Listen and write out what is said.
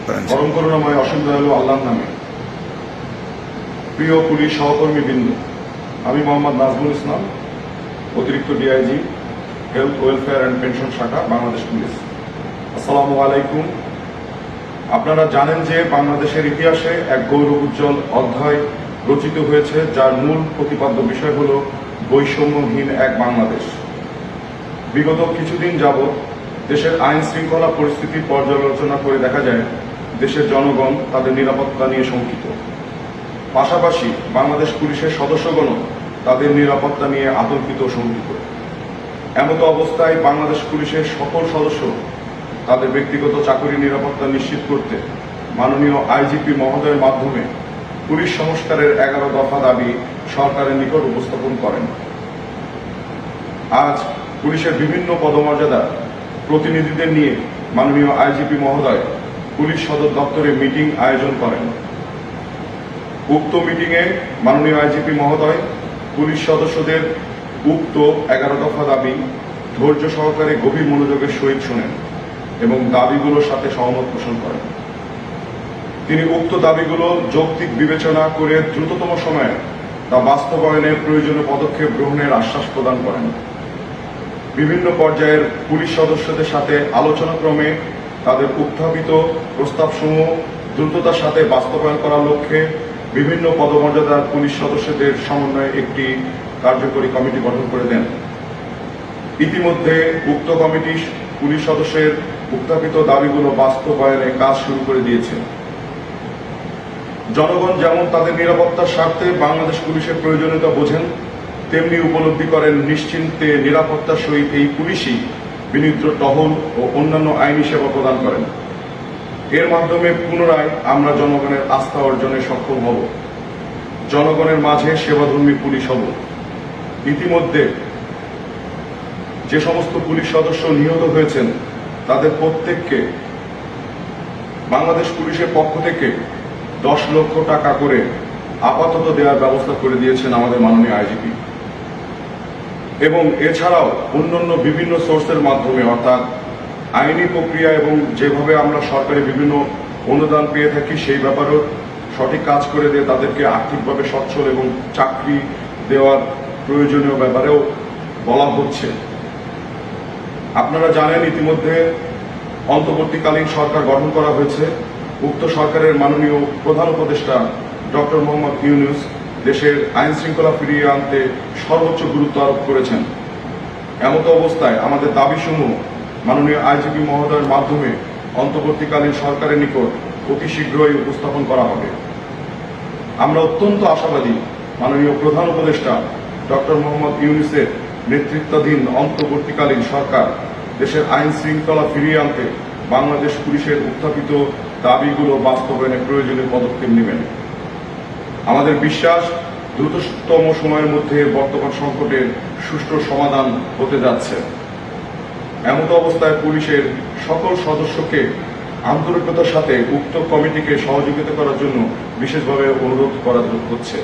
পরম করুণাময় অসীম দয়ালু আল্লাহর নামে। প্রিয় পুলিশ সহকর্মী বিন্দু, আমি মোহাম্মদ নাজমুল ইসলাম, অতিরিক্ত DIG, health welfare and pension শাখা, বাংলাদেশ পুলিশ। আসসালামু আলাইকুম। আপনারা জানেন যে বাংলাদেশের ইতিহাসে এক গৌরব উজ্জ্বল অধ্যায় রচিত হয়েছে, যার মূল প্রতিপাদ্য বিষয় হল বৈষম্যহীন এক বাংলাদেশ। বিগত কিছুদিন যাবৎ দেশের আইন শৃঙ্খলা পরিস্থিতি পর্যালোচনা করে দেখা যায় দেশের জনগণ তাদের নিরাপত্তা নিয়ে শঙ্কিত। পাশাপাশি বাংলাদেশ পুলিশের সদস্যগণও তাদের নিরাপত্তা নিয়ে আতঙ্কিত শঙ্কিত। এমত অবস্থায় বাংলাদেশ পুলিশের সকল সদস্য তাদের ব্যক্তিগত চাকরির নিরাপত্তা নিশ্চিত করতে মাননীয় আইজিপি মহোদয়ের মাধ্যমে পুলিশ সংস্কারের 11 দফা দাবি সরকারের নিকট উপস্থাপন করেন। আজ পুলিশের বিভিন্ন পদমর্যাদা প্রতিনিধিদের নিয়ে মাননীয় আইজিপি মহোদয় পুলিশ সদর দপ্তরে মিটিং আয়োজন করেন। উক্ত মিটিংয়ে মাননীয় আইজিপি মহোদয় পুলিশ সদস্যদের উক্ত 11 দফা দাবি ধৈর্য সহকারে গভীর মনোযোগের সহিত শোনেন এবং দাবিগুলোর সাথে সহমত পোষণ করেন। তিনি উক্ত দাবিগুলো যৌক্তিক বিবেচনা করে দ্রুততম সময়ে তা বাস্তবায়নের প্রয়োজনীয় পদক্ষেপ গ্রহণের আশ্বাস প্রদান করেন। বিভিন্ন পর্যায়ের পুলিশ সদস্যদের সাথে আলোচনাক্রমে তাদের উত্থাপিত প্রস্তাবসমূহ দ্রুততার সাথে বাস্তবায়ন করার লক্ষ্যে বিভিন্ন পদমর্যাদার পুলিশ সদস্যদের সমন্বয়ে একটি কার্যকরী কমিটি গঠন করে দেন। ইতিমধ্যে উক্ত কমিটি পুলিশ সদস্যের উত্থাপিত দাবিগুলো বাস্তবায়নে কাজ শুরু করে দিয়েছে। জনগণ যেমন তাদের নিরাপত্তার স্বার্থে বাংলাদেশ পুলিশের প্রয়োজনীয়তা বোঝেন, তেমনি উপলব্ধি করেন নিশ্চিন্তে নিরাপত্তার সহিত এই পুলিশই বিনিদ্র টহল ও অন্যান্য আইনি সেবা প্রদান করেন। এর মাধ্যমে পুনরায় আমরা জনগণের আস্থা অর্জনে সক্ষম হব, জনগণের মাঝে সেবাধর্মী পুলিশ হব। ইতিমধ্যে যে সমস্ত পুলিশ সদস্য নিহত হয়েছেন তাদের প্রত্যেককে বাংলাদেশ পুলিশের পক্ষ থেকে 10 লক্ষ টাকা করে আপাতত দেওয়ার ব্যবস্থা করে দিয়েছেন আমাদের মাননীয় আইজিপি। এবং এছাড়াও অন্যান্য বিভিন্ন সোর্সের মাধ্যমে, অর্থাৎ আইনি প্রক্রিয়া এবং যেভাবে আমরা সরকারি বিভিন্ন অনুদান পেয়ে থাকি সেই ব্যাপারেও সঠিক কাজ করে দিয়ে তাদেরকে আর্থিকভাবে সচ্ছল এবং চাকরি দেওয়ার প্রয়োজনীয় ব্যাপারেও বলা হচ্ছে। আপনারা জানেন ইতিমধ্যে অন্তর্বর্তীকালীন সরকার গঠন করা হয়েছে। উক্ত সরকারের মাননীয় প্রধান উপদেষ্টা ডক্টর মোহাম্মদ ইউনূস দেশের আইন শৃঙ্খলা ফিরিয়ে আনতে সর্বোচ্চ গুরুত্ব আরোপ করেছেন। এমত অবস্থায় আমাদের দাবিসমূহ মাননীয় আইজিপি মহোদয়ের মাধ্যমে অন্তর্বর্তীকালীন সরকারের নিকট অতি শীঘ্রই উপস্থাপন করা হবে। আমরা অত্যন্ত আশাবাদী মাননীয় প্রধান উপদেষ্টা ডক্টর মোহাম্মদ ইউনূসের নেতৃত্বাধীন অন্তর্বর্তীকালীন সরকার দেশের আইন শৃঙ্খলা ফিরিয়ে আনতে বাংলাদেশ পুলিশের উত্থাপিত দাবিগুলো বাস্তবায়নে প্রয়োজনীয় পদক্ষেপ নেবেন। আমাদের বিশ্বাস দ্রুততম সময়ের মধ্যে বর্তমান সংকটের সুষ্ঠু সমাধান হতে যাচ্ছে। এমত অবস্থায় পুলিশের সকল সদস্যকে আন্তরিকতার সাথে উক্ত কমিটিকে সহযোগিতা করার জন্য বিশেষভাবে অনুরোধ করা হচ্ছে।